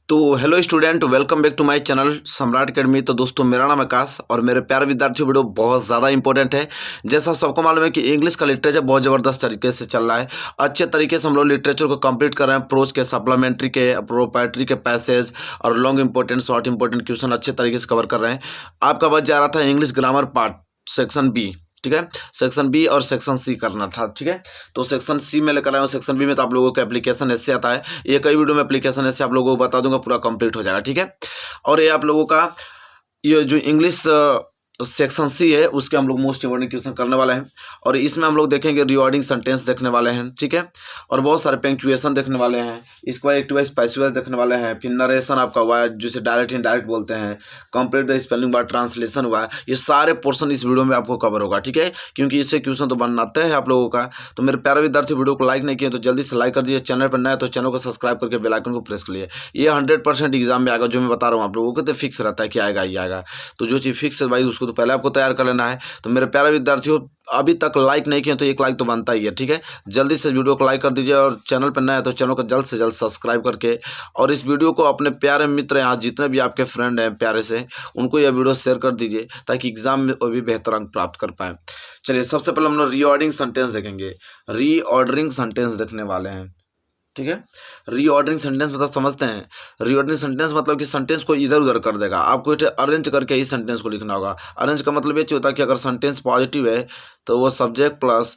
तो hello student, welcome back to my channel Samrat Academy. तो दोस्तों, मेरा नाम आकाश और मेरे प्यारे विद्यार्थियों, वीडियो बहुत ज़्यादा इंपॉर्टेंट है। जैसा सबको मालूम है कि इंग्लिश का लिटरेचर बहुत ज़बरदस्त तरीके से चल रहा है। अच्छे तरीके से हम लोग लिटरेचर को कंप्लीट कर रहे हैं। प्रोज के, सप्लीमेंट्री के, पोएट्री के पैसेज और long important, short important question अच्छे तरीके से कवर कर रहे हैं। आपका बच जा रहा था English grammar part section B, ठीक है। सेक्शन बी और सेक्शन सी करना था, ठीक है। तो सेक्शन सी में लेकर आया हूँ। सेक्शन बी में तो आप लोगों को एप्लीकेशन ऐसे आता है। ये कई वीडियो में एप्लीकेशन ऐसे आप लोगों को बता दूंगा, पूरा कंप्लीट हो जाएगा, ठीक है। और ये आप लोगों का ये जो इंग्लिश सेक्शन सी है उसके हम लोग मोस्ट इंपॉर्टेंट क्वेश्चन करने वाले हैं। और इसमें हम लोग देखेंगे रिवॉर्डिंग सेंटेंस देखने वाले हैं, ठीक है। और बहुत सारे पंक्चुएशन देखने वाले हैं। इसके बाद एक्टिव वॉइस पैसिव वॉइस देखने वाले हैं। फिर नरेशन आपका हुआ है, जिसे डायरेक्ट इनडायरेक्ट बोलते हैं। कंप्लीट द स्पेलिंग हुआ, ट्रांसलेशन हुआ। ये सारे पोर्शन इस वीडियो में आपको कवर होगा, ठीक है। क्योंकि इससे क्वेश्चन तो बनाते हैं आप लोगों का। तो मेरे प्यारे विद्यार्थी, वीडियो को लाइक नहीं किए तो जल्दी से लाइक कर दीजिए। चैनल पर नया है तो चैनल को सब्सक्राइब करके बेल आइकन को प्रेस कर लिए। ये 100% एग्जाम में आएगा। जो मैं बता रहा हूँ आप लोगों को तो फिक्स रहता है कि आएगा ही आएगा। तो जो चीज़ फिक्स है भाई, उसको तो पहले आपको तैयार कर लेना है। तो मेरे प्यारे विद्यार्थियों, अभी तक लाइक नहीं किए तो एक लाइक तो बनता ही है, ठीक है। जल्दी से वीडियो को लाइक कर दीजिए और चैनल पर नया है तो चैनल को जल्द से जल्द सब्सक्राइब करके और इस वीडियो को अपने प्यारे मित्र यहाँ जितने भी आपके फ्रेंड हैं प्यारे से, उनको यह वीडियो शेयर कर दीजिए ताकि एग्जाम में वो भी बेहतर अंक प्राप्त कर पाएँ। चलिए, सबसे पहले हम लोग रीऑर्डरिंग सेंटेंस देखेंगे। रीऑर्डरिंग सेंटेंस देखने वाले हैं, ठीक है। रीऑर्डरिंग सेंटेंस मतलब समझते हैं। रीऑर्डरिंग सेंटेंस मतलब कि सेंटेंस को इधर उधर कर देगा। आपको अरेंज करके ही सेंटेंस को लिखना होगा। अरेंज का मतलब ये होता है कि अगर सेंटेंस पॉजिटिव है तो वो subject plus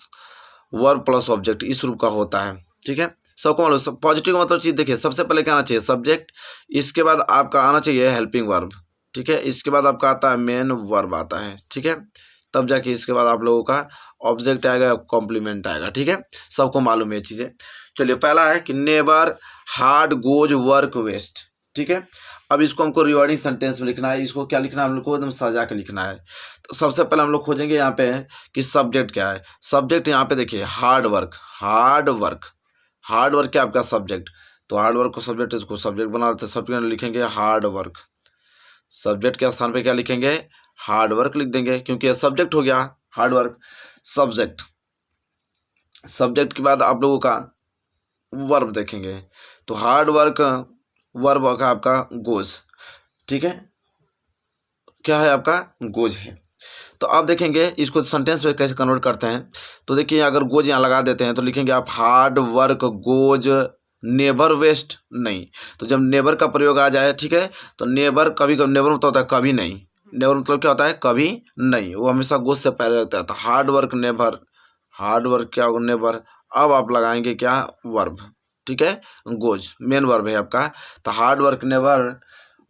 verb plus object इस रूप का होता है, ठीक है। सबको मालूम पॉजिटिव का मतलब चीज़ देखिए, सबसे पहले क्या आना चाहिए, सब्जेक्ट। इसके बाद आपका आना चाहिए हेल्पिंग वर्ब, ठीक है। इसके बाद आपका आता है मेन वर्ब आता है, ठीक है। तब जाके इसके बाद आप लोगों का ऑब्जेक्ट आएगा, कॉम्प्लीमेंट आएगा, ठीक है। सबको मालूम है ये चीज़ें। चलिए, पहला है कि never hard goes work waste, ठीक है। अब इसको हमको रिवॉर्डिंग सेंटेंस में लिखना है। इसको क्या लिखना है, हम लोग को एकदम सजा के लिखना है। तो सबसे पहले हम लोग खोजेंगे यहाँ पे कि सब्जेक्ट क्या है। सब्जेक्ट यहाँ पे देखिए hard work, hard work. Hard work क्या आपका सब्जेक्ट। तो हार्ड वर्क को सब्जेक्ट, इसको सब्जेक्ट बना लेते हैं। सब्जेक्ट लिखेंगे हार्ड वर्क। सब्जेक्ट के स्थान पे क्या लिखेंगे, हार्ड वर्क लिख देंगे, क्योंकि यह सब्जेक्ट हो गया हार्ड वर्क। सब्जेक्ट, सब्जेक्ट के बाद आप लोगों का वर्ब देखेंगे। तो हार्ड वर्क वर्ब होगा आपका गोज, ठीक है। क्या है आपका, गोज है। तो आप देखेंगे इसको सेंटेंस में कैसे कन्वर्ट करते हैं। तो देखिए, अगर गोज यहाँ लगा देते हैं तो लिखेंगे आप hard work goes never waste नहीं। तो जब नेवर का प्रयोग आ जाए, ठीक है, तो नेवर कभी कभी, नेवर मतलब होता है कभी नहीं। नेवर मतलब क्या होता है, कभी नहीं। वो हमेशा गोज से पहले रहता है। तो hard work never, hard work क्या होगा, नेवर। अब आप लगाएंगे क्या, वर्ब, ठीक है, गोज मेन वर्ब है आपका। तो hard work never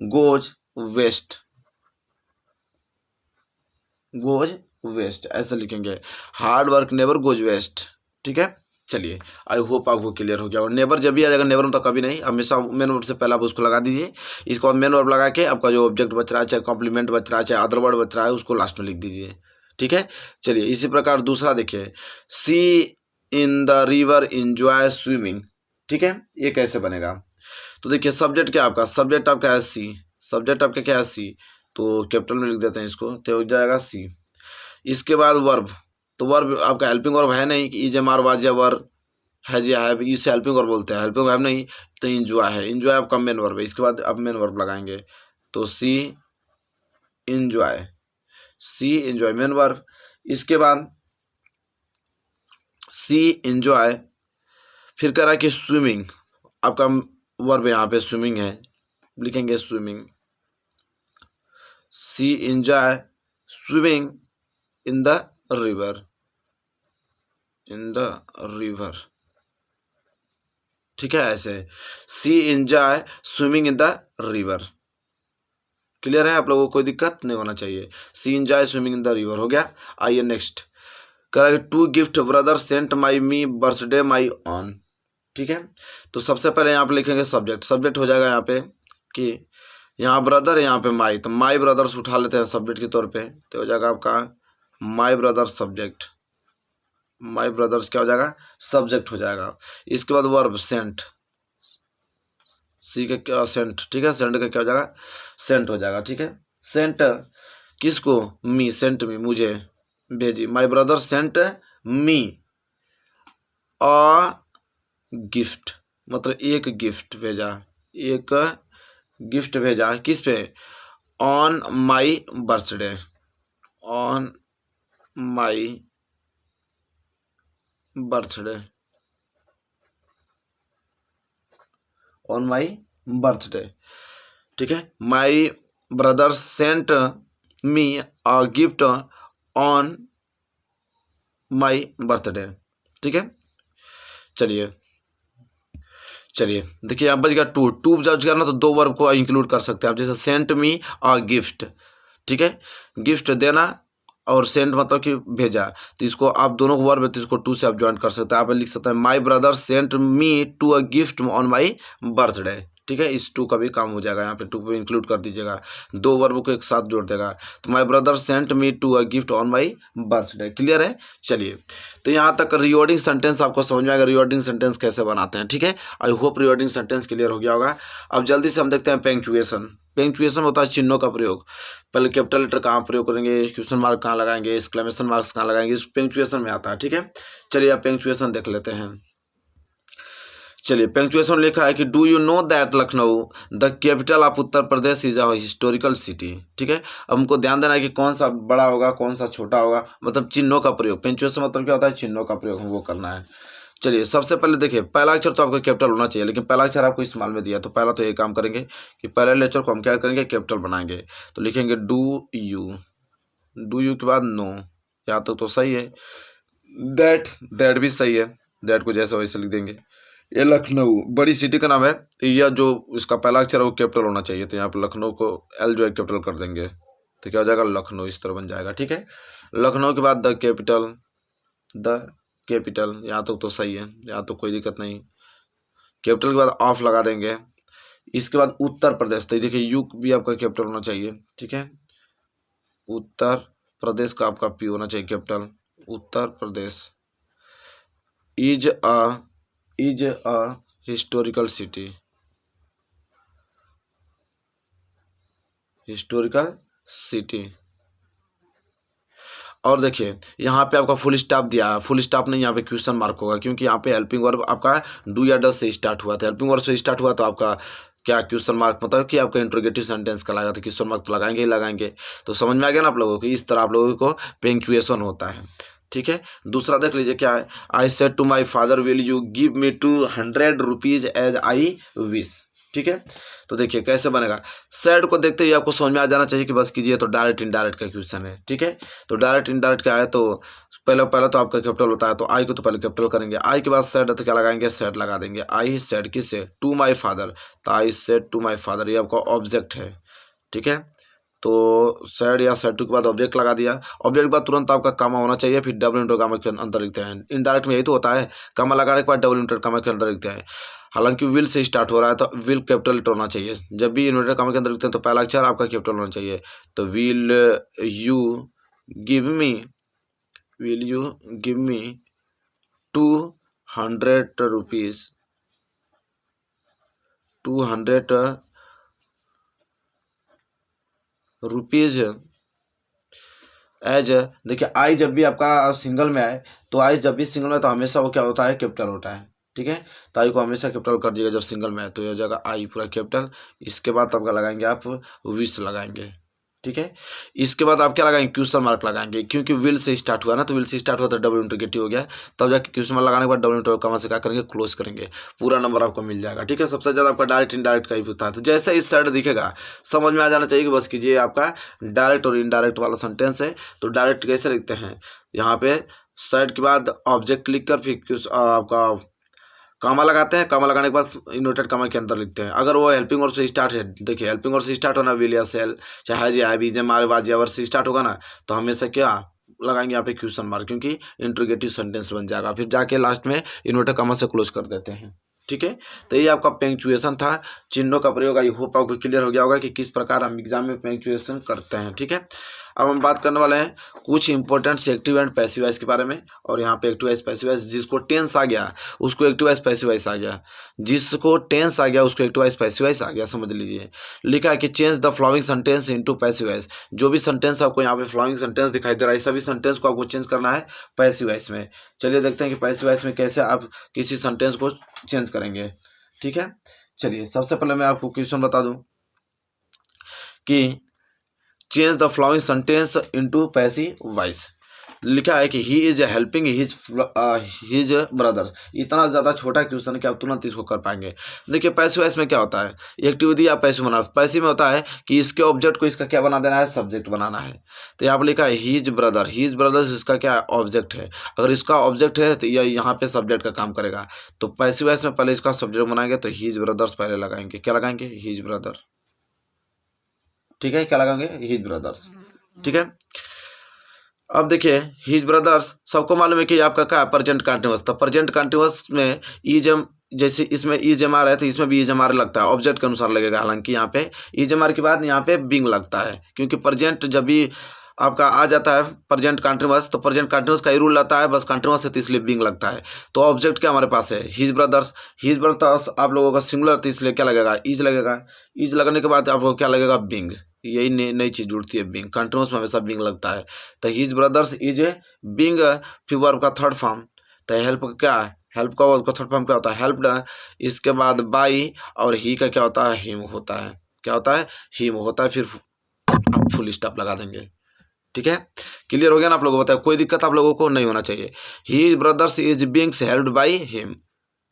goes waste, goes waste ऐसे लिखेंगे। Hard work never goes waste, ठीक है। चलिए, आई होप आपको क्लियर हो गया। और नेवर जब भी आ जाएगा, नेवर मतलब कभी नहीं, हमेशा मेन वर्ब से पहले आप उसको लगा दीजिए। इसके बाद मेन वर्ब लगा के आपका जो ऑब्जेक्ट बच रहा है, चाहे कॉम्प्लीमेंट बच रहा है, चाहे अदर वर्ड बच रहा है, उसको लास्ट में लिख दीजिए, ठीक है। चलिए, इसी प्रकार दूसरा देखिए, she in the river enjoy swimming, ठीक है। ये कैसे बनेगा। तो देखिए, सब्जेक्ट क्या आपका, सब्जेक्ट आपका है सी। सब्जेक्ट आपका क्या है, सी। तो कैपिटल में लिख देते हैं इसको, तो हो जाएगा सी। इसके बाद वर्ब, तो वर्ब आपका हेल्पिंग वर्ब है नहीं, इज एम आर वाज या वर हैज या हैव, इसे हेल्पिंग वर्ब बोलते हैं। हेल्पिंग वर्ब नहीं तो इंजॉय है। इंजॉय आपका मेन वर्ब है। इसके बाद आप मेन वर्ब लगाएंगे। तो सी इंजॉय, सी इंजॉय मेन वर्ब। इसके बाद सी इंजॉय, फिर कह रहा है कि स्विमिंग आपका वर्ब यहाँ पे स्विमिंग है, लिखेंगे swimming. She enjoy swimming in the river, in the river, ठीक है। ऐसे she enjoy swimming in the river. Clear है आप लोगों को, कोई दिक्कत नहीं होना चाहिए। She enjoy swimming in the river हो गया। आइए नेक्स्ट, कह रहा है to gift brother sent my me birthday my on, ठीक है। तो सबसे पहले यहाँ पे लिखेंगे सब्जेक्ट। सब्जेक्ट हो जाएगा यहाँ पे कि यहाँ ब्रदर है, यहाँ पे माई, तो माई ब्रदर्स उठा लेते हैं सब्जेक्ट के तौर पे। तो हो जाएगा आपका माई ब्रदर्स सब्जेक्ट। माई ब्रदर्स क्या हो जाएगा, सब्जेक्ट हो जाएगा। इसके बाद वर्ब सेंट, सी का क्या सेंट, ठीक है। सेंट का क्या हो जाएगा, सेंट हो जाएगा, ठीक है। सेंट किसको, मी, सेंट मी मुझे भेजी। माई brother sent me a gift, मतलब एक गिफ्ट भेजा, एक गिफ्ट भेजा किस पे, on my birthday, on my birthday, on my birthday, ठीक है। माई brother sent me a gift on my birthday, ठीक है। चलिए चलिए देखिए आप बच गया टू, टू जब करना तो दो वर्ब को इंक्लूड कर सकते हैं आप, जैसे सेंट मी अ गिफ्ट, ठीक है। गिफ्ट देना और सेंट मतलब कि भेजा, तो इसको आप दोनों को वर्ब है तो इसको टू से आप ज्वाइन कर सकते हैं। आप लिख सकते हैं my brother sent me to a gift on my birthday, ठीक है। इस टू का भी काम हो जाएगा, यहाँ पे टू को इंक्लूड कर दीजिएगा, दो वर्ब को एक साथ जोड़ देगा। तो my brother sent me to a gift on my birthday, clear है। चलिए तो यहाँ तक रिवर्डिंग सेंटेंस आपको समझ में आएगा, रिवर्डिंग सेंटेंस कैसे बनाते हैं, ठीक है। आई होप रिवर्डिंग सेंटेंस क्लियर हो गया होगा। अब जल्दी से हम देखते हैं पेंचुएशन। पेंचुएशन होता है चिन्हों का प्रयोग। पहले कैपिटल लेटर कहाँ प्रयोग करेंगे, क्वेश्चन मार्क कहाँ लगाएंगे, एक्सक्लेमेशन मार्क्स कहाँ लगाएंगे, इस पेंचुएशन में आता है, ठीक है। चलिए आप पेंचुएशन देख लेते हैं। चलिए पेंचुएशन लिखा है कि do you know that Lucknow the capital of Uttar Pradesh is a historical city, ठीक है। अब हमको ध्यान देना है कि कौन सा बड़ा होगा कौन सा छोटा होगा, मतलब चिन्हों का प्रयोग। पेंचुएशन मतलब क्या होता है, चिन्हों का प्रयोग हमको करना है। चलिए सबसे पहले देखिए पहला अक्षर तो आपका कैपिटल होना चाहिए, लेकिन पहला अक्षर आपको स्मॉल में दिया, तो पहला तो ये काम करेंगे कि पहले लेटर को हम क्या करेंगे, कैपिटल बनाएंगे। तो लिखेंगे डू यू, डू यू के बाद नो, यहाँ तक तो सही है। दैट, दैट भी सही है, दैट को जैसे वैसे लिख देंगे। ये लखनऊ बड़ी सिटी का नाम है, तो यह जो इसका पहला अक्षर है वो कैपिटल होना चाहिए, तो यहाँ पर लखनऊ को एल जो है कैपिटल कर देंगे, तो क्या हो जाएगा लखनऊ, इस तरह बन जाएगा, ठीक है। लखनऊ के बाद द कैपिटल, द कैपिटल, यहाँ तक तो सही है, यहाँ तो कोई दिक्कत नहीं। कैपिटल के बाद ऑफ लगा देंगे। इसके बाद उत्तर प्रदेश, तो देखिए यू भी आपका कैपिटल होना चाहिए, ठीक है। उत्तर प्रदेश का आपका पी होना चाहिए capital, Uttar Pradesh. Is a historical city, historical city. और देखिए यहाँ पे आपका फुल स्टॉप दिया है, फुल स्टॉप नहीं, यहाँ पे क्वेश्चन मार्क होगा, क्योंकि यहाँ पे हेल्पिंग वर्ब आपका डू या डज से स्टार्ट हुआ था। हेल्पिंग वर्ब से स्टार्ट हुआ तो आपका क्या क्वेश्चन मार्क, मतलब कि आपका इंट्रोगेटिव सेंटेंस का लगा, तो क्वेश्चन मार्क तो लगाएंगे ही लगाएंगे। तो समझ में आ गया ना आप लोगों को, इस तरह आप लोगों को पेंचुएशन होता है, ठीक है। दूसरा देख लीजिए क्या है, I said to my father will you give me 200 rupees as I wish, ठीक है। तो देखिए कैसे बनेगा, सेड को देखते ही आपको समझ में आ जाना चाहिए कि बस कीजिए, तो डायरेक्ट इनडायरेक्ट का क्वेश्चन है, ठीक है। तो डायरेक्ट इनडायरेक्ट क्या है, तो पहला तो आपका कैपिटल होता है, तो आई को तो पहले कैपिटल करेंगे, आई के बाद सेड तो क्या लगाएंगे, सेड लगा देंगे। आई सेड किससे, टू माई फादर, तो I said to my father, ये आपका ऑब्जेक्ट है, ठीक है। तो सेड या सेड टू के बाद ऑब्जेक्ट लगा दिया। ऑब्जेक्ट के बाद तुरंत आपका कामा होना चाहिए, फिर डबल इंटर कामा के अंदर लिखते हैं। इनडायरेक्ट में यही तो होता है, कामा लगाने के बाद डबल इंटर कामा के अंदर लिखते हैं। हालांकि विल से स्टार्ट हो रहा है तो विल कैपिटल लेटर होना चाहिए। जब भी इन्वर्टेड कामा के अंदर लिखते हैं तो पहला अक्षर आपका कैपिटल होना चाहिए। तो will you give me, will you give me 200 rupees, 200 rupees as, देखिए आई जब भी आपका सिंगल में आए, तो आई जब भी सिंगल में तो हमेशा वो क्या होता है, कैपिटल होता है, ठीक है। तो आई को हमेशा कैपिटल कर दिएगा जब सिंगल में है, तो ये हो जाएगा आई पूरा कैपिटल। इसके बाद आपका लगाएंगे आप विश लगाएंगे, ठीक है। इसके बाद आप क्या लगाएंगे, क्वेश्चन मार्क लगाएंगे, क्योंकि विल से स्टार्ट हुआ ना, तो विल से स्टार्ट हुआ तो डबल इंटरगेटिव हो गया, तब जाके क्वेश्चन मार्क लगाने के बाद डबल इंटर कमा से क्या करेंगे, क्लोज करेंगे, पूरा नंबर आपको मिल जाएगा, ठीक है। सबसे ज़्यादा आपका डायरेक्ट इनडायरेक्ट का ही होता है। तो जैसे इस साइड दिखेगा समझ में आ जाना चाहिए कि बस कीजिए आपका डायरेक्ट और इनडायरेक्ट वाला सेंटेंस है। तो डायरेक्ट कैसे लिखते हैं, यहाँ पे साइड के बाद ऑब्जेक्ट लिख कर फिर आपका कामा लगाते हैं, कामा लगाने के बाद इन्वर्टेड कामा के अंदर लिखते हैं। अगर वो हेल्पिंग वर्ब से स्टार्ट है, देखिए हेल्पिंग वर्ब से स्टार्ट होना, विल या सेल, चाहे जी आई बीजे मारे बाजी अवर से स्टार्ट होगा ना, तो हमेशा क्या लगाएंगे यहाँ पे क्वेश्चन मार्क, क्योंकि इंट्रोगेटिव सेंटेंस बन जाएगा। फिर जाके लास्ट में इन्वर्टेड कामा से क्लोज कर देते हैं, ठीक है। तो ये आपका पेंचुएशन था, चिन्हों का प्रयोग। आई होप आपको क्लियर हो गया होगा कि किस प्रकार हम एग्जाम में पेंचुएशन करते हैं, ठीक है। अब हम बात करने वाले हैं कुछ important active and passive voice के बारे में। और यहाँ पे एक्टिव वॉइस पैसिव वॉइस, जिसको टेंस आ गया उसको एक्टिव वॉइस पैसिव वॉइस आ गया, जिसको टेंस आ गया उसको एक्टिव वॉइस पैसिव वॉइस आ गया, समझ लीजिए। लिखा है कि change the flowing sentence into passive voice. जो भी सेंटेंस आपको यहाँ पे फ्लोइंग सेंटेंस दिखाई दे रहा है, सभी सेंटेंस को आपको चेंज करना है पैसिव वॉइस में। चलिए देखते हैं कि पैसिव वॉइस में कैसे आप किसी सेंटेंस को चेंज करेंगे, ठीक है। चलिए सबसे पहले मैं आपको क्वेश्चन बता दूं, कि change the flying sentence into passive voice. लिखा है कि he is helping his brother. इतना ज़्यादा छोटा क्वेश्चन कि आप तुरंत इसको कर पाएंगे। देखिए पैसिव वॉइस में क्या होता है, एक्टिव दिया पैसिव बना, पैसिव में होता है कि इसके ऑब्जेक्ट को इसका क्या बना देना है, सब्जेक्ट बनाना है। तो यहाँ पर लिखा है हिज ब्रदर इसका क्या ऑब्जेक्ट है। अगर इसका ऑब्जेक्ट है तो यह यहाँ पे सब्जेक्ट का काम करेगा। तो पैसिव वॉइस में पहले इसका सब्जेक्ट बनाएंगे तो हिज ब्रदर्स पहले लगाएंगे। क्या लगाएंगे, हिज ब्रदर। ठीक है, क्या लगाएंगे, हिज ब्रदर्स। ठीक है, अब देखिए हिज ब्रदर्स सबको मालूम है कि आपका क्या प्रेजेंट कंटिन्यूअस। तो प्रेजेंट कंटिन्यूअस में इज एम, जैसे इसमें इज एम आर है तो इसमें भी इज एम आर लगता है, ऑब्जेक्ट के अनुसार लगेगा। हालांकि यहाँ पे इज एम आर के बाद यहाँ पे बिंग लगता है, क्योंकि प्रेजेंट जब भी आपका आ जाता है प्रेजेंट कंटिन्यूअस तो प्रेजेंट कंटिन्यूअस का ही रूल रहता है, बस कंटिन्यूअस है तो इसलिए बिंग लगता है। तो ऑब्जेक्ट क्या हमारे पास है, हिज ब्रदर्स आप लोगों का सिंगुलर तो इसलिए क्या लगेगा, इज लगेगा। इज लगने के बाद आपको क्या लगेगा, बिंग। यही नई चीज जुड़ती है, बिंग। कंटिन्यूअस में हमेशा बिंग लगता है। तो his brothers is a being, फिर वर्ब का थर्ड फॉर्म। तो हेल्प का क्या है, हेल्प का वर्ब का थर्ड फॉर्म क्या होता है, हेल्प्ड। इसके बाद बाई, और ही का क्या होता है, हिम होता है। क्या होता है, हिम होता है। फिर आप फुल स्टॉप लगा देंगे। ठीक है, क्लियर हो गया ना आप लोगों को, बताया कोई दिक्कत आप लोगों को नहीं होना चाहिए। He brothers is beings helped by him.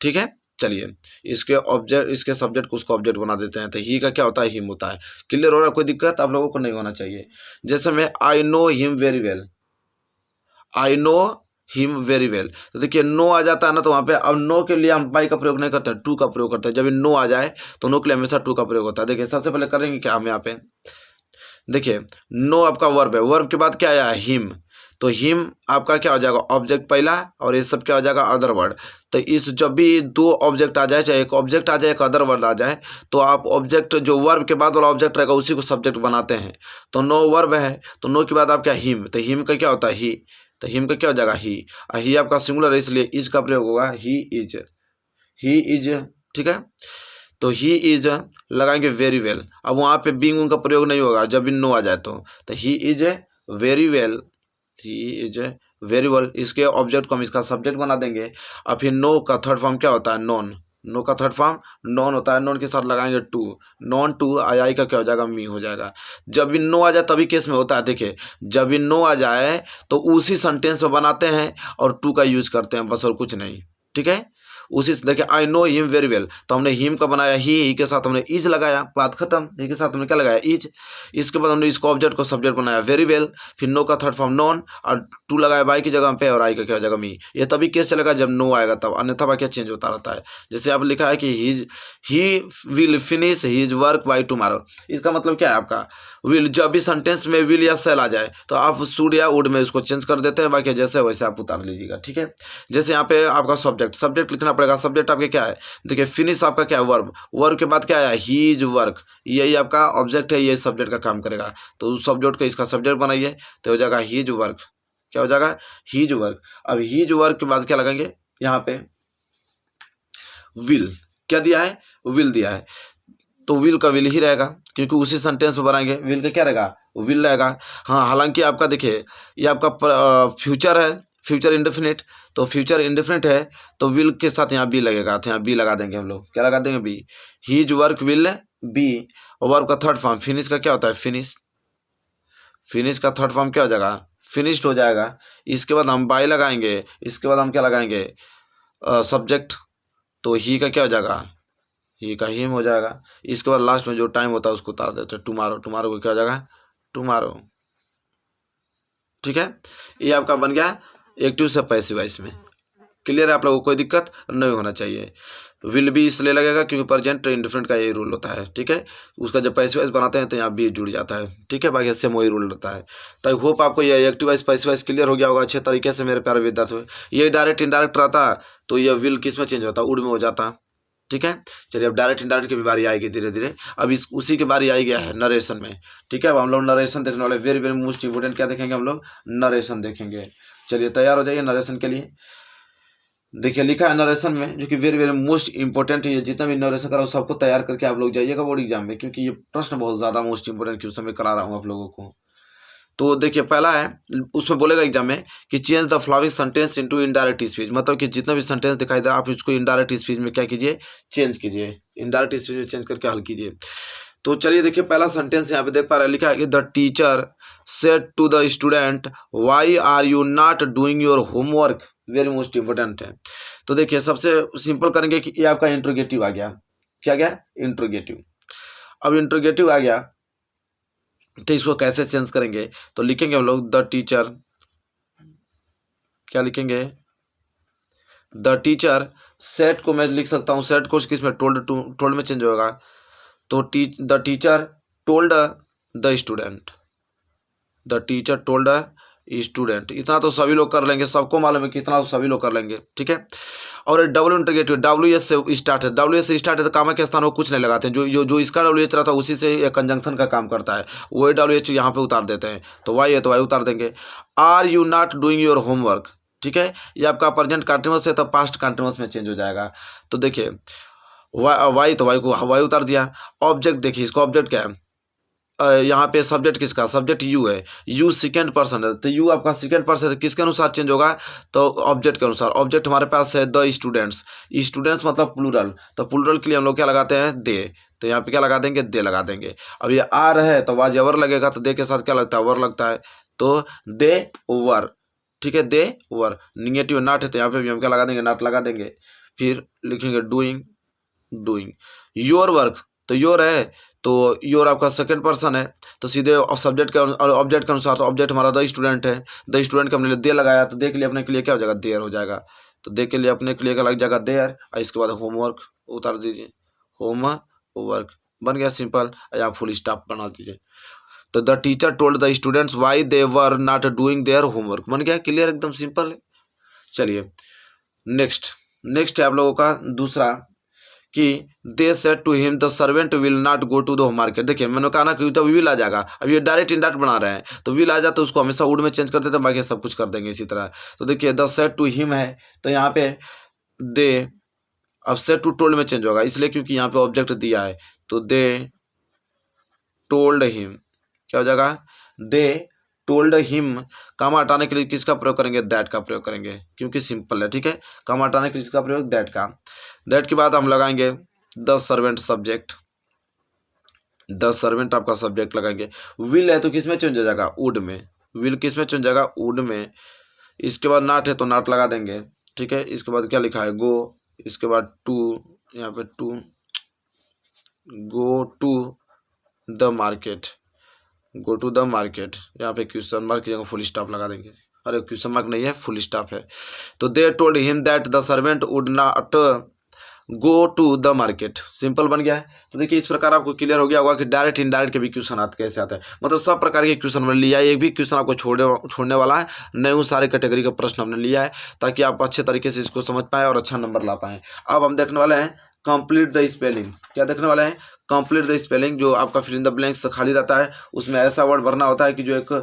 ठीक है, चलिए इसके ऑब्जेक्ट, इसके सब्जेक्ट को उसका ऑब्जेक्ट बना देते हैं। तो ही का क्या होता है, हिम होता है। क्लियर हो रहा है, कोई दिक्कत आप लोगों को नहीं होना चाहिए। जैसे मैं I know him very well, I know him very well. तो देखिए नो आ जाता है ना, तो वहाँ पे अब नो के लिए हम बाई का प्रयोग नहीं करते, टू का प्रयोग करते हैं। जब नो आ जाए तो नो के लिए हमेशा टू का प्रयोग होता है। देखिए सबसे पहले करेंगे क्या हम यहाँ पे, देखिए नो आपका वर्ब है, वर्ब के बाद क्या आया, हिम। तो हिम आपका क्या हो जाएगा, ऑब्जेक्ट पहला, और ये सब क्या हो जाएगा, अदर वर्ड। तो इस जब भी दो ऑब्जेक्ट आ जाए, चाहे एक ऑब्जेक्ट आ जाए एक अदर वर्ड आ जाए, तो आप ऑब्जेक्ट जो वर्ब के बाद वाला ऑब्जेक्ट रहेगा उसी को सब्जेक्ट बनाते हैं। तो नो वर्ब है, तो नो के बाद आप क्या, हिम। तो हिम का क्या होता है, ही। तो हिम का क्या हो जाएगा, ही आपका सिंगुलर है इसलिए इज का प्रयोग होगा, ही इज। ठीक है, तो ही इज लगाएंगे वेरी वेल। अब वहाँ पे बीइंग उनका प्रयोग नहीं होगा जब भी नो आ जाए तो he is very well, he is very well. इसके ऑब्जेक्ट को हम इसका सब्जेक्ट बना देंगे। और फिर नो का थर्ड फॉर्म क्या होता है, नॉन। नो का थर्ड फॉर्म नॉन होता है, नॉन के साथ लगाएंगे टू, नॉन टू। आई का क्या हो जाएगा, मी हो जाएगा। जब भी नो आ जाए तभी केस में होता है। देखिए जब भी नो आ जाए तो उसी सेंटेंस में बनाते हैं और टू का यूज करते हैं, बस और कुछ नहीं। ठीक है, उसी से देखिए I know him very well, तो हमने हिम का बनाया ही के साथ हमने इज लगाया, बात खत्म। ही के साथ हमने क्या लगाया, इज। इसके बाद हमने इसको ऑब्जेक्ट को सब्जेक्ट बनाया वेरी वेल, फिर नो का थर्ड फॉर्म नॉन, और टू लगाया बाई की जगह पे, और आई का क्या हो जाएगा, मी। ये तभी केस चलेगा जब नो आएगा तब, अन्यथा बाकी चेंज होता रहता है। जैसे आप लिखा है कि he will finish his work by tomorrow. इसका मतलब क्या है आपका, विल। जब भी सेंटेंस में विल या सेल आ जाए तो आप शुड या वुड में उसको चेंज कर देते हैं, बाकी जैसे वैसे आप उतार लीजिएगा। ठीक है, जैसे यहाँ पे आपका सब्जेक्ट लिखना पड़ेगा। सब्जेक्ट आपके क्या है, देखिए फिनिश आपका क्या है, वर्ब के बाद क्या आया, हीज वर्क। यही आपका ऑब्जेक्ट है, ये सब्जेक्ट का काम करेगा। तो उस सब्जेक्ट को इसका सब्जेक्ट बनाइए तो हो जाएगा हीज वर्क। क्या हो जाएगा, हीज वर्क। अब हीज वर्क के बाद क्या लगाएंगे, यहाँ पे विल। क्या दिया है, विल दिया है, तो विल का विल ही रहेगा, क्योंकि उसी सेंटेंस में बनाएंगे। विल का क्या रहेगा, विल रहेगा। हाँ, हालांकि आपका देखिए ये आपका फ्यूचर है, फ्यूचर इंडेफिनिट। तो फ्यूचर इंडेफिनिट है तो विल के साथ यहाँ बी लगेगा, तो यहाँ बी लगा देंगे हम लोग। क्या लगा देंगे, be. His work will be. Verb का थर्ड फॉर्म फिनिश का क्या होता है, फिनिश का थर्ड फॉर्म क्या हो जाएगा, फिनिश्ड हो जाएगा। इसके बाद हम बाई लगाएंगे, इसके बाद हम क्या लगाएंगे, सब्जेक्ट। तो ही का क्या हो जाएगा, ही का हिम हो जाएगा। इसके बाद लास्ट में जो टाइम होता है उसको उतार देते हैं, टुमारो। टुमारो को क्या हो जाएगा, टुमारो। ठीक है, ये आपका बन गया एक्टिव से पैसिव वॉइस में। क्लियर है आप लोगों को, कोई दिक्कत नहीं होना चाहिए। विल भी इसलिए लगेगा क्योंकि प्रेजेंट इंडेफिनिट का यही रूल होता है। ठीक है, उसका जब पैसिव वॉइस बनाते हैं तो यहाँ बी जुड़ जाता है। ठीक है, बाकी सेम वही रूल रहता है। तो आई होप आपको ये active voice passive voice clear हो गया होगा अच्छे तरीके से मेरे प्यारे विद्यार्थियों। ये डायरेक्ट इनडायरेक्ट रहता तो ये विल किस में चेंज होता, वुड में हो जाता। ठीक है, चलिए अब डायरेक्ट इनडायरेक्ट की भी बारी आएगी धीरे धीरे। अब उसी की बारी आई गया है नरेशन में। ठीक है, अब हम लोग नरेशन देखने वाले, वेरी वेरी मोस्ट इंपोर्टेंट क्या देखेंगे हम लोग, नरेशन देखेंगे। चलिए तैयार हो जाइए नरेशन के लिए। देखिए लिखा है नरेशन में, जो कि वेरी वेरी मोस्ट इंपॉर्टेंट है। जितना भी नरेशन करा सबको तैयार करके आप लोग जाइएगा बोर्ड एग्जाम में, क्योंकि ये प्रश्न बहुत ज़्यादा मोस्ट इंपॉर्टेंट क्वेश्चन में करा रहा हूँ आप लोगों को। तो देखिए पहला है, उसमें बोलेगा एग्जाम में कि change the following sentence into indirect speech. मतलब कि जितना भी सेंटेंस दिखाई दे रहा है आप इसको इनडायरेक्ट स्पीच में क्या कीजिए, चेंज कीजिए। इनडायरेक्ट स्पीच में चेंज करके हल कीजिए। तो चलिए देखिए पहला सेंटेंस यहाँ पे देख पा रहे हैं, लिखा है कि the teacher said to the student why are you not doing your homework, very most important है। तो देखिए सबसे सिंपल करेंगे कि ये आपका इंट्रोगेटिव आ गया, क्या गया, इंट्रोगेटिव। अब इंट्रोगेटिव आ गया तो इसको कैसे चेंज करेंगे, तो लिखेंगे हम लोग द टीचर, क्या लिखेंगे, द टीचर, सेट को मैं लिख सकता हूँ, सेट को किस में, टोल्ड में चेंज होगा, तो the teacher told the student, the teacher told student. इतना तो सभी लोग कर लेंगे, सबको मालूम है कि इतना तो सभी लोग कर लेंगे, ठीक है। और डब्ल्यू इंटीग्रेटिव, डब्ल्यू एस से स्टार्ट है, डब्ल्यू एस से स्टार्ट है तो कामा के स्थान में कुछ नहीं लगाते हैं, जो इसका डब्ल्यू एच रहता है उसी से कंजंक्शन का काम करता है, वही डब्ल्यू एच यहाँ पे उतार देते हैं। तो वाई है तो वाई उतार देंगे। Are you not doing your homework, ठीक है, ये आपका प्रेजेंट कंटीन्यूअस है तो पास्ट कंटीन्यूअस में चेंज हो जाएगा। तो देखिए वाई तो वाई को वाई उतार दिया। ऑब्जेक्ट देखिए, इसका ऑब्जेक्ट क्या है, यहाँ पे सब्जेक्ट किसका, सब्जेक्ट यू है, यू सेकेंड पर्सन है, तो यू आपका सेकेंड पर्सन है, किसके अनुसार चेंज होगा, तो ऑब्जेक्ट के अनुसार। ऑब्जेक्ट हमारे पास है द स्टूडेंट्स, स्टूडेंट्स मतलब प्लूरल, तो प्लूरल के लिए हम लोग क्या लगाते हैं, दे, तो यहाँ पे क्या लगा देंगे, दे लगा देंगे। अब ये आर है तो वाज वर लगेगा, तो दे के साथ क्या लगता है, वर लगता है, तो दे वर, ठीक है, दे वर। निगेटिव नॉट है तो यहाँ पे भी हम क्या लगा देंगे, नॉट लगा देंगे। फिर लिखेंगे डूइंग, डूइंग योर वर्क, तो योर है तो योर आपका सेकंड पर्सन है, तो सीधे सब्जेक्ट के और ऑब्जेक्ट के अनुसार, तो ऑब्जेक्ट हमारा द स्टूडेंट है, द स्टूडेंट का हमने दे लगाया, तो दे के लिए अपने के लिए क्या हो जाएगा, देयर हो जाएगा, तो दे के लिए अपने के लिए क्या लग जाएगा, देयर। और इसके बाद होमवर्क उतार दीजिए, होम वर्क बन गया सिंपल, या फुल स्टॉप बना दीजिए। तो the teacher told the students why they were not doing their homework, बन गया, क्लियर, एकदम सिंपल है। चलिए नेक्स्ट है आप लोगों का दूसरा कि they said to him the servant will not go to the market. देखिए मैंने कहा ना कि जब विल आ जाएगा, अब ये डायरेक्ट इनडायरेक्ट बना रहे हैं, तो विल आ जाए तो उसको हमेशा वुड में चेंज कर देते हैं, बाकी सब कुछ कर देंगे इसी तरह। तो देखिए द सेड टू हिम है तो यहाँ पे दे, अब सेड टू टोल्ड में चेंज होगा, इसलिए क्योंकि यहाँ पे ऑब्जेक्ट दिया है, तो दे टोल्ड हिम, क्या हो जाएगा, दे टोल्ड हिम। कामा हटाने के लिए किसका प्रयोग करेंगे, दैट का प्रयोग करेंगे, क्योंकि सिंपल है, ठीक है। कामा हटाने के लिए किसका प्रयोग, दैट का। दैट के बाद हम लगाएंगे the servant subject, the servant आपका सब्जेक्ट लगाएंगे। विल है तो किस में चेंज हो जाएगा, वुड में, विल किस में चेंज जाएगा, वुड में। इसके बाद नॉट है तो नॉट लगा देंगे, ठीक है। इसके बाद क्या लिखा है, गो, इसके बाद टू, यहाँ पे to, go to the market, go to the market, यहाँ पे क्वेश्चन मार्क की जगह फुल स्टॉप लगा देंगे, अरे क्वेश्चन मार्क नहीं है, फुल स्टॉप है। तो they told him that the servant would not go to the market, simple बन गया है। तो देखिए इस प्रकार आपको क्लियर हो गया होगा कि डायरेक्ट इनडायरेक्ट के भी क्वेश्चन आते कैसे आते हैं, मतलब सब प्रकार के क्वेश्चन हमने लिया है, एक भी क्वेश्चन आपको छोड़ने वाला है नहीं, उस सारे कैटेगरी का प्रश्न हमने लिया है ताकि आप अच्छे तरीके से इसको समझ पाएँ और अच्छा नंबर ला पाएँ। अब हम देखने वाले हैं कंप्लीट द स्पेलिंग, क्या देखने वाले हैं, कंप्लीट द स्पेलिंग। जो आपका फिल इन द ब्लैंक्स खाली रहता है उसमें ऐसा वर्ड भरना होता है कि जो एक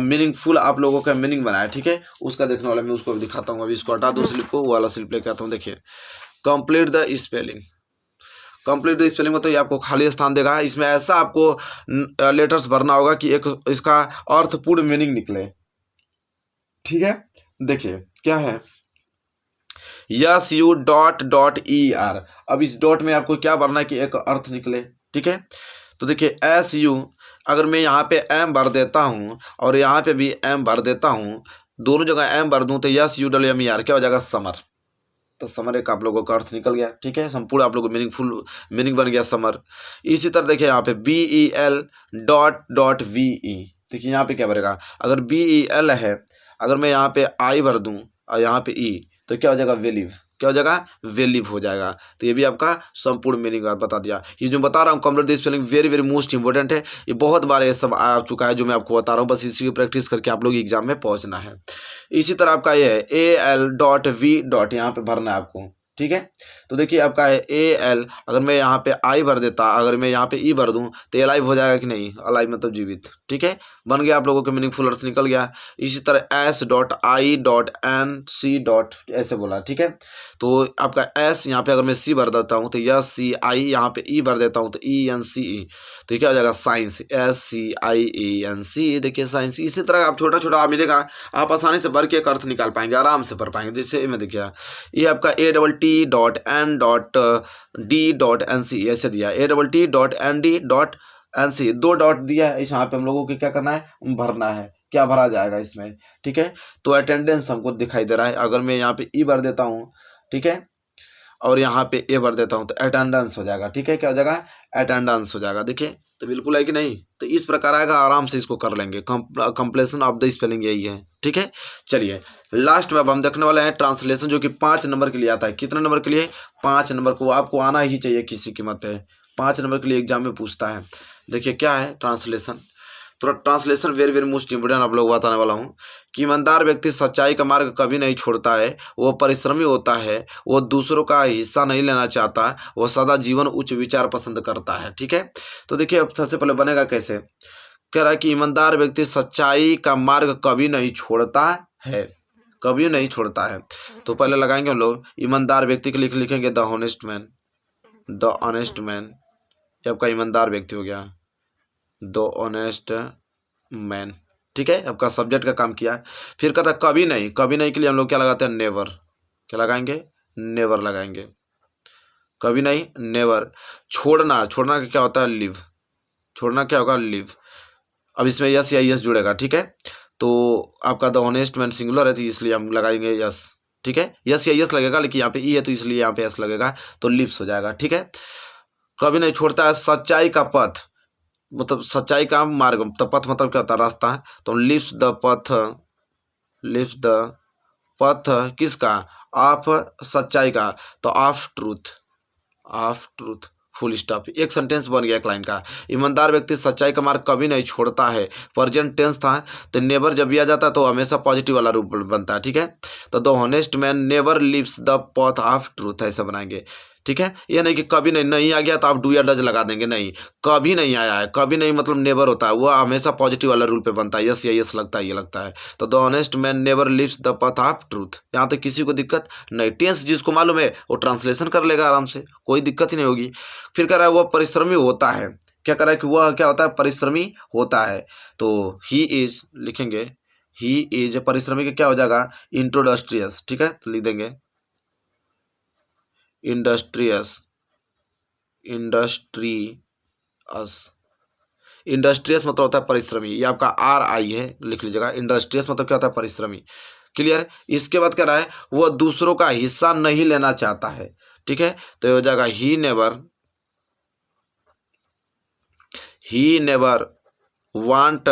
मीनिंगफुल आप लोगों का मीनिंग बनाए, ठीक है, उसका देखने वाला मैं उसको दिखाता हूँ। अभी इसको हटा दो स्लिप को, वो वाला स्लिप लेके आता हूँ। देखिए complete the spelling, complete the spelling मतलब ये आपको खाली स्थान देगा, इसमें ऐसा आपको लेटर्स भरना होगा कि एक इसका अर्थपूर्ण मीनिंग निकले, ठीक है। देखिए क्या है, yes U dot dot E R, अब इस डॉट में आपको क्या भरना है कि एक अर्थ निकले, ठीक है। तो देखिए एस यू, अगर मैं यहाँ पे एम भर देता हूँ और यहाँ पे भी एम भर देता हूँ, दोनों जगह एम भर दूँ तो S U W M E R क्या हो जाएगा, समर। तो समर एक आप लोगों का अर्थ निकल गया, ठीक है, संपूर्ण आप लोगों को मीनिंगफुल मीनिंग बन गया समर। इसी तरह देखिए यहाँ पे B E L dot dot V E, देखिए यहाँ पे क्या भरेगा, अगर बी ई एल है, अगर मैं यहाँ पे आई भर दूँ और यहाँ पे ई तो क्या हो जाएगा, वेलिव, क्या हो जाएगा, वेलिव हो जाएगा। तो ये भी आपका संपूर्ण मीनिंग बता दिया। ये जो बता रहा हूँ complete the spelling very very most important है, ये बहुत बार ये सब आ चुका है जो मैं आपको बता रहा हूँ, बस इसी की प्रैक्टिस करके आप लोग एग्जाम में पहुँचना है। इसी तरह आपका ये है A L dot V dot, यहाँ पे भरना है आपको, ठीक है। तो देखिए आपका है ए एल, अगर मैं यहाँ पे आई भर देता, अगर मैं यहाँ पे ई भर दूँ तो ये अलाइव हो जाएगा कि नहीं, अलाइव मतलब जीवित, ठीक है, बन गया, आप लोगों के मीनिंगफुल अर्थ निकल गया। इसी तरह S dot I dot N C dot ऐसे बोला, ठीक है। तो आपका एस यहाँ पे अगर मैं सी भर देता हूँ तो यस सी आई, यहाँ पे ई भर देता हूँ तो ई एन सी ई, तो क्या हो जाएगा, साइंस, एस सी आई ई एन सी, देखिए साइंस। इसी तरह आप छोटा छोटा मिलेगा, आप आसानी से भर के एक अर्थ निकाल पाएंगे, आराम से भर पाएंगे। जैसे मैं देखिए ये आपका ए डबल टी ATT.N.D.NC ऐसे दिया है, ATT.ND.NC 2 डॉट दिया है। यहाँ पे हम लोगों को क्या करना है, भरना है। क्या भरा जाएगा इसमें, ठीक है। तो अटेंडेंस हमको दिखाई दे रहा है। अगर मैं यहाँ पे ई भर देता हूँ, ठीक है, और यहाँ पे ए भर देता हूँ तो अटेंडेंस हो जाएगा, ठीक है। क्या हो जाएगा, अटेंडेंस हो जाएगा। देखिए तो बिल्कुल है कि नहीं। तो इस प्रकार आएगा, आराम से इसको कर लेंगे। कंप्लीशन ऑफ द स्पेलिंग यही है, ठीक है। चलिए लास्ट में अब हम देखने वाले हैं ट्रांसलेशन, जो कि 5 नंबर के लिए आता है। कितने नंबर के लिए, 5 नंबर को आपको आना ही चाहिए किसी कीमत पे। 5 नंबर के लिए एग्जाम में पूछता है। देखिए क्या है ट्रांसलेशन, थोड़ा translation very very most important आप लोग बताने वाला हूँ कि ईमानदार व्यक्ति सच्चाई का मार्ग कभी नहीं छोड़ता है, वो परिश्रमी होता है, वो दूसरों का हिस्सा नहीं लेना चाहता, वो सदा जीवन उच्च विचार पसंद करता है, ठीक है। तो देखिए अब सबसे पहले बनेगा कैसे, कह रहा है कि ईमानदार व्यक्ति सच्चाई का मार्ग कभी नहीं छोड़ता है, कभी नहीं छोड़ता है। तो पहले लगाएंगे हम लोग ईमानदार व्यक्ति के लिए लिखेंगे the honest man, the honest man, ये आपका ईमानदार व्यक्ति हो गया, द ऑनेस्ट मैन, ठीक है। आपका सब्जेक्ट का काम किया। फिर कहता कभी नहीं, कभी नहीं के लिए हम लोग क्या लगाते हैं, नेवर। क्या लगाएंगे, नेवर लगाएंगे, कभी नहीं नेवर। छोड़ना, छोड़ना का क्या होता है, लिव, छोड़ना क्या होगा, लिव। अब इसमें यस या यस जुड़ेगा, ठीक है। तो आपका द ऑनेस्ट मैन सिंगुलर है तो इसलिए हम लगाएंगे यस, ठीक है। यस या यस लगेगा, लेकिन यहाँ पे ई है तो इसलिए यहाँ पे यस लगेगा, तो लिव्स हो जाएगा, ठीक है। कभी नहीं छोड़ता है सच्चाई का पथ, मतलब सच्चाई का मार्ग, तो पथ मतलब क्या होता है, रास्ता। तो leaves the path, leaves the path किसका, ऑफ सच्चाई का, तो of truth, of truth, full stop. एक सेंटेंस बन गया एक लाइन का। ईमानदार व्यक्ति सच्चाई का मार्ग कभी नहीं छोड़ता है, प्रेजेंट टेंस था तो नेवर जब दिया जाता है तो हमेशा पॉजिटिव वाला रूप बनता है, ठीक है। तो the honest man never leaves the path of truth, ऐसा बनाएंगे, ठीक है। ये नहीं कि कभी नहीं, नहीं आ गया तो आप डू या डज लगा देंगे, नहीं, कभी नहीं आया है, कभी नहीं मतलब नेवर होता है, वो हमेशा पॉजिटिव वाला रूल पे बनता है, यस या यस लगता है, ये लगता है। तो the honest man never leaves the path of truth, यहाँ तक किसी को दिक्कत नहीं। टेंस जिसको मालूम है वो ट्रांसलेशन कर लेगा आराम से, कोई दिक्कत ही नहीं होगी। फिर कह रहा है वह परिश्रमी होता है, क्या कह रहा है कि वह क्या होता है, परिश्रमी होता है। तो ही इज लिखेंगे, ही इज परिश्रमी का क्या हो जाएगा, इंट्रोडस्ट्रियस, ठीक है। तो लिख देंगे इंडस्ट्रियस, इंडस्ट्रियस, इंडस्ट्रियस मतलब होता है परिश्रमी, ये आपका RI है, लिख लीजिएगा। इंडस्ट्रियस मतलब क्या होता है, परिश्रमी, क्लियर। इसके बाद कह रहा है वह दूसरों का हिस्सा नहीं लेना चाहता है, ठीक है। तो ये हो जाएगा ही नेवर वांट,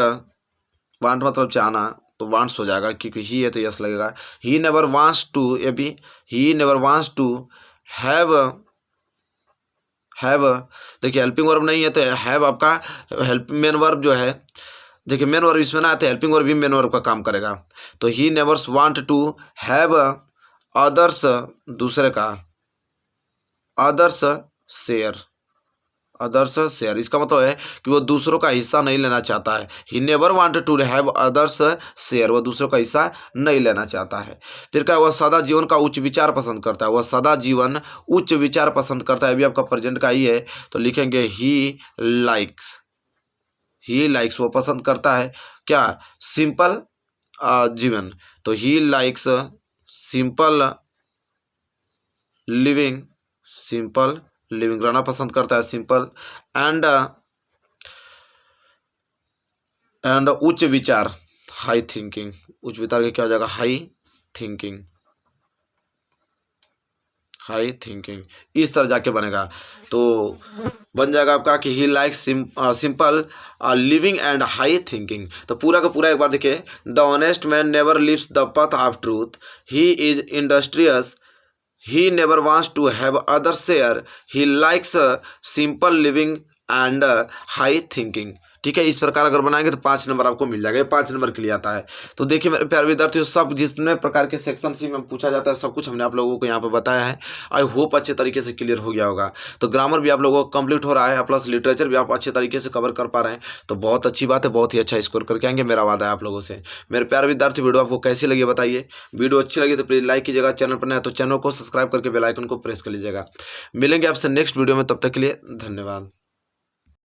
वांट मतलब चाहना, तो वांट्स हो जाएगा क्योंकि ही है तो यस लगेगा। ही नेवर वांट्स टू, ये भी he never wants to have, देखिए हेल्पिंग वर्ब नहीं है तो हैव आपका हेल्प मेन वर्ब जो है, देखिए मेन वर्ब इसमें ना आते, हेल्पिंग वर्ब भी मेन वर्ब का काम करेगा। तो ही नेवर्स वांट टू हैव अदर्स, दूसरे का, अदर्स शेयर, अदर्स शेयर, इसका मतलब है कि वो दूसरों का हिस्सा नहीं लेना चाहता है। He never want to have others share, वह दूसरों का हिस्सा नहीं लेना चाहता है। फिर क्या, वह सदा जीवन का उच्च विचार पसंद करता है, वह सदा जीवन उच्च विचार पसंद करता है, अभी आपका प्रेजेंट का ही है तो लिखेंगे ही लाइक्स, ही लाइक्स वो पसंद करता है क्या, सिंपल जीवन। तो ही likes simple living, simple living रहना पसंद करता है, सिंपल एंड उच्च विचार, हाई थिंकिंग, उच्च विचार के क्या हो जाएगा, हाई थिंकिंग, हाई थिंकिंग, इस तरह जाके बनेगा। तो बन जाएगा आपका कि he likes simple living and high thinking. तो पूरा का पूरा एक बार देखिए, the honest man never leaves the path of truth, he is industrious, he never wants to have others share, he likes simple living and high thinking, ठीक है। इस प्रकार अगर बनाएंगे तो 5 नंबर आपको मिल जाएगा, ये 5 नंबर के लिए आता है। तो देखिए मेरे प्यारे विद्यार्थियों, सब जितने प्रकार के सेक्शन सी में पूछा जाता है सब कुछ हमने आप लोगों को यहाँ पे बताया है। आई होप अच्छे तरीके से क्लियर हो गया होगा। तो ग्रामर भी आप लोगों को कंप्लीट हो रहा है, प्लस लिटरेचर भी आप अच्छे तरीके से कवर कर पा रहे हैं, तो बहुत अच्छी बात है, बहुत ही अच्छा स्कोर करके आएंगे, मेरा वादा है आप लोगों से। मेरे प्यारे विद्यार्थी, वीडियो आपको कैसी लगी बताइए। वीडियो अच्छी लगी तो प्लीज़ लाइक कीजिएगा, चैनल पर नया तो चैनल को सब्सक्राइब करके बेल आइकन को प्रेस कर लीजिएगा। मिलेंगे आपसे नेक्स्ट वीडियो में, तब तक के लिए धन्यवाद।